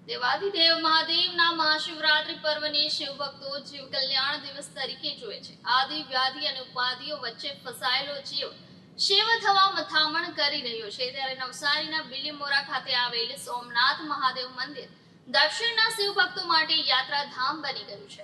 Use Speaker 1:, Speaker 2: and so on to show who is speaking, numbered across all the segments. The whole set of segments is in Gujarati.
Speaker 1: દેવાધિદેવ મહાદેવના મહાશિવરાત્રી પર્વને શિવ ભક્તો જીવ કલ્યાણ દિવસ તરીકે જોવે છે। આદિ વ્યાધિ અને ઉપાધિઓ વચ્ચે ફસાયેલો જીવ શિવ થવા મથામણ કરી રહ્યો છે, ત્યારે નવસારીના બિલીમોરા ખાતે આવેલ સોમનાથ મહાદેવ મંદિર દક્ષિણના શિવ ભક્તો માટે યાત્રાધામ બની ગયું છે।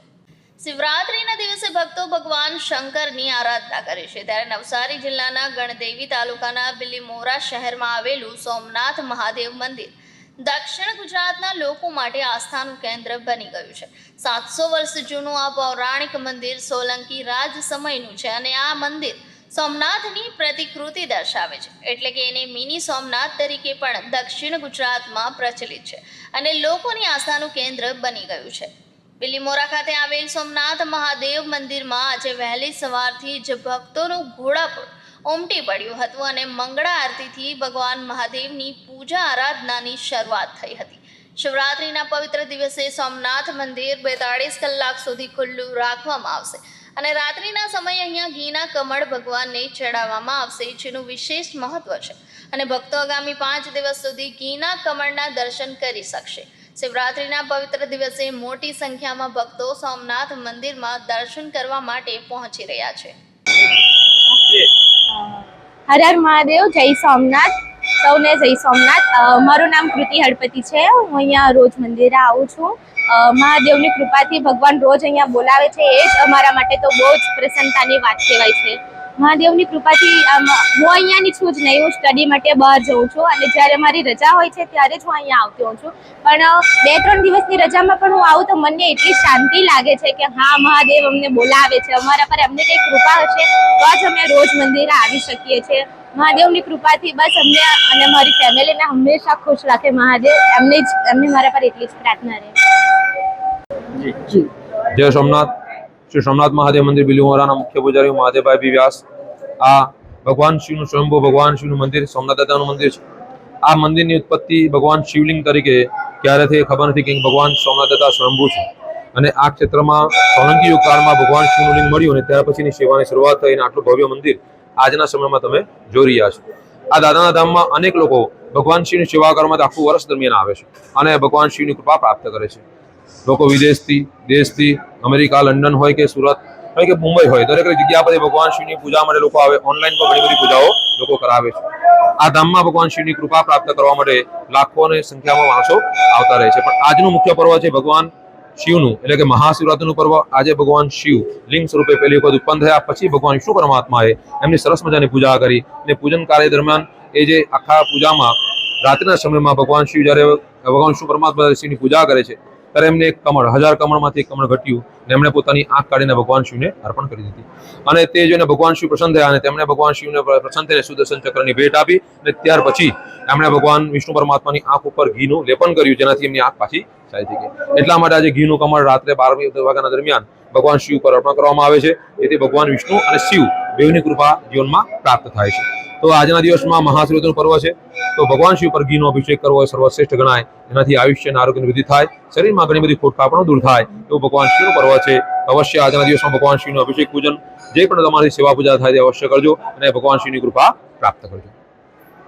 Speaker 1: શિવરાત્રીના દિવસે ભક્તો ભગવાન શંકરની આરાધના કરે છે, ત્યારે નવસારી જિલ્લાના ગણદેવી તાલુકાના બિલીમોરા શહેરમાં આવેલું સોમનાથ મહાદેવ મંદિર દક્ષિણ ગુજરાતના લોકો માટે આસ્થાનું કેન્દ્ર બની ગયું છે। 700 વર્ષ જૂનું આ પૌરાણિક મંદિર સોલંકી રાજ સમયનું છે અને આ મંદિર સોમનાથની પ્રતિકૃતિ દર્શાવે છે, એટલે કે એને મિની સોમનાથ તરીકે પણ દક્ષિણ ગુજરાતમાં પ્રચલિત છે અને લોકોની આસ્થાનું કેન્દ્ર બની ગયું છે। બિલીમોરા ખાતે આવેલ સોમનાથ મહાદેવ મંદિરમાં આજે વહેલી સવારથી જ ભક્તોનું ઘોડાપુર ઉમટી પડ્યું હતું અને મંગળા આરતીથી ભગવાન મહાદેવની પૂજા આરાધનાની શરૂઆત થઈ હતી। શિવરાત્રીના પવિત્ર દિવસે સોમનાથ મંદિર 42 કલાક સુધી ખુલ્લું રાખવામાં આવશે અને રાત્રિના સમયે અહીંયા ઘીના કમળ ભગવાનને ચડાવવામાં આવશે, જેનું વિશેષ મહત્વ છે અને ભક્તો આગામી 5 દિવસ સુધી ઘીના કમળના દર્શન કરી શકશે। શિવરાત્રીના પવિત્ર દિવસે મોટી સંખ્યામાં ભક્તો સોમનાથ મંદિરમાં દર્શન કરવા માટે પહોંચી રહ્યા છે।
Speaker 2: હર હર મહાદેવ, જય સોમનાથ, સૌને જય સોમનાથ। મારું નામ કૃતિ હળપતિ છે। હું અહીંયા રોજ મંદિરે આવું છું। મહાદેવની કૃપાથી ભગવાન રોજ અહીંયા બોલાવે છે, એ જ અમારા માટે તો બહુ જ પ્રસન્નતાની વાત કહેવાય છે। મહાદેવની કૃપાથી હું અહીંયાની છું જ નહીં, હું સ્ટડી માટે બહાર જાઉં છું અને જ્યારે મારી રજા હોય છે ત્યારે જ હું અહીંયા આવતી હોઉં છું, પણ 2-3 દિવસની રજામાં પણ હું આવું તો મને એટલી શાંતિ લાગે છે કે હા, મહાદેવ અમને બોલાવે છે, અમારા પર એમને કંઈ કૃપા હશે તો જ અમે રોજ મંદિરે આવી શકીએ છીએ। મહાદેવની કૃપાથી બસ અમને અને મારી ફેમિલીને હંમેશા ખુશ રાખે મહાદેવ, એમની મારા પર એટલી જ પ્રાર્થના રહે।
Speaker 3: જય સોમનાથ। શ્રી સોમનાથ મહાદેવ મંદિર બિલીમોરાના મુખ્ય પૂજારી મહાદેવ ભાઈ વ્યાસ। આ ભગવાન શિવનું સ્વયંભૂ ભગવાન શિવનું મંદિર, સોમનાથ દાદાનું મંદિર છે। આ મંદિરની ઉત્પત્તિ ભગવાન શિવલિંગ તરીકે ક્યારે થઈ ખબર નથી, કે ભગવાન સોમનાથ દાદા સ્વયંભૂ છે અને આ ક્ષેત્રમાં સોલંકી યુગ કાળમાં ભગવાન શિવનું લિંગ મળ્યું અને ત્યાર પછીની સેવાની શરૂઆત થઈ અને આટલું ભવ્ય મંદિર આજના સમયમાં તમે જોઈ રહ્યા છો। આ દાદાના ધામમાં અનેક લોકો ભગવાન શિવની સેવા કરવા માટે આખું વર્ષ દરમિયાન આવે છે અને ભગવાન શિવની કૃપા પ્રાપ્ત કરે છે। લોકો વિદેશથી, દેશથી, અમેરિકા, લંડન હોય કે સુરત હોય કે મુંબઈ હોય, દરેક જગ્યા પર ભગવાન શિવની પૂજા માટે લોકો આવે। ઓનલાઈન પણ ઘણી બધી પૂજાઓ લોકો કરાવે છે। આ ધામમાં ભગવાન શિવની કૃપા પ્રાપ્ત કરવા માટે લાખોની સંખ્યામાં માણસો આવતા રહે છે। પણ આજનું મુખ્ય પર્વ છે ભગવાન શિવનું, એટલે કે મહાશિવરાત્રીનું પર્વ। આજે ભગવાન શિવ લિંગ સ્વરૂપે પહેલી વખત ઉત્પન્ન થયા, પછી ભગવાન વિષ્ણુ પરમાત્માએ એમની સરસ મજાની પૂજા કરી અને પૂજન કાર્ય દરમિયાન એ જે આખા પૂજામાં રાત્રિના સમયમાં ભગવાન શિવ જ્યારે ભગવાન વિષ્ણુ પરમાત્મા શિવની પૂજા કરે છે ત્યારે એમને એક કમળ, 1000 કમળમાંથી એક કમળ ઘટ્યું અને એમણે પોતાની આંખ કાઢીને ભગવાન શિવને અર્પણ કરી દીધી અને તે જોઈને ભગવાન શિવ પ્રસન્ન થયા અને તેમણે ભગવાન શિવને પ્રસન્ન થઈને સુદર્શન ચક્રની ભેટ આપી અને ત્યાર પછી એમણે ભગવાન વિષ્ણુ પરમાત્માની આંખ ઉપર ઘીનું લેપન કર્યું, જેનાથી એમની આંખ પાછી સારી થઈ ગઈ। એટલા માટે આજે ઘીનું કમળ રાત્રે 12 વાગ્યાના દરમિયાન ભગવાન શિવ પર અર્પણ કરવામાં આવે છે, જેથી ભગવાન વિષ્ણુ અને શિવ બેવની કૃપા જીવનમાં પ્રાપ્ત થાય છે। તો આજના દિવસમાં મહાશિવરાત્રીનું પર્વ છે, તો ભગવાન શિવ પર ઘીનો અભિષેક કરવો એ સર્વશ્રેષ્ઠ ગણાય। એનાથી આયુષ્ય અને આરોગ્યની વૃદ્ધિ થાય, શરીરમાં ઘણી બધી ખોટકા પણ દૂર થાય, એવું ભગવાન શિવનું પર્વ છે। અવશ્ય આજના દિવસમાં ભગવાન શિવનું અભિષેક પૂજન જે પણ તમારી સેવા પૂજા થાય તે અવશ્ય કરજો અને ભગવાન શિવની કૃપા પ્રાપ્ત કરજો।